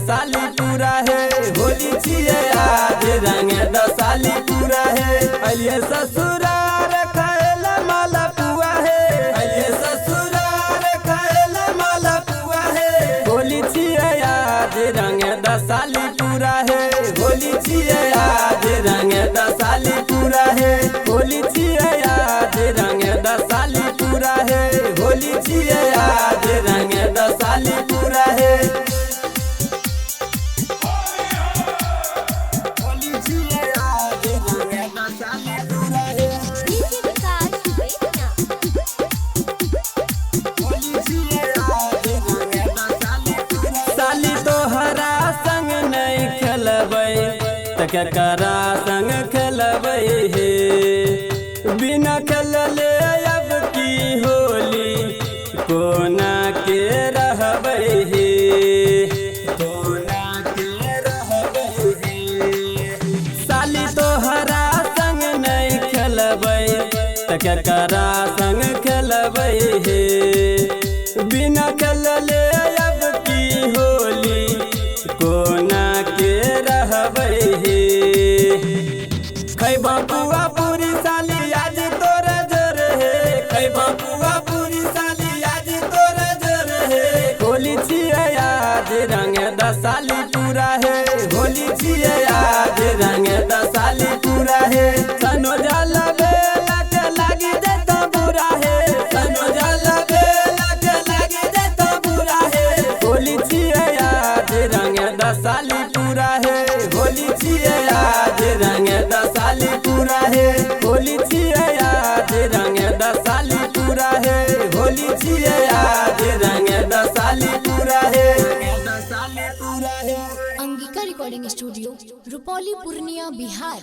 साली पूरा है होली छिए आज रंग 10 साली पूरा है। अलिए ससुरार खाएला माला पुआ है, अलिए ससुरार खाएला माला पुआ है। होली छिए आज रंग 10 साली पूरा है, होली छिए आज रंग 10 साली पूरा है। होली छिए आज रंग 10 साली पूरा है, होली छिए आज रंग 10 साली पूरा है। करा संग खेलबै हे, बिना खेलले अब की होली कोना के रहबै हे, कोना के रहबै हे। साली तोहरा संग नहीं खेलबै त करा संग खेलबै हे, बिना खेलले अब की होली कोना के रहबै हे। खैबा पुआ पूरी साली आज तोरा जोर है, खैबा पुआ पूरी साली आज तोरा जोर है। होली छिए आज रंग 10 साली पूरा है, होली छिए आज रंग 10 साली पूरा है। सनो जल बेला के लागी देता बुरा है, सनो जल बेला के लागी देता बुरा है। होली छिए आज रंग 10 साली पूरा है, होली छिए आज रंग 10 साली पूरा है। होली छिए आज रंग 10 साली पूरा है, होली छिए आज रंग 10 साली पूरा है, 10 साली पूरा है। Angika recording studio, Rupauli, Purnia, Bihar.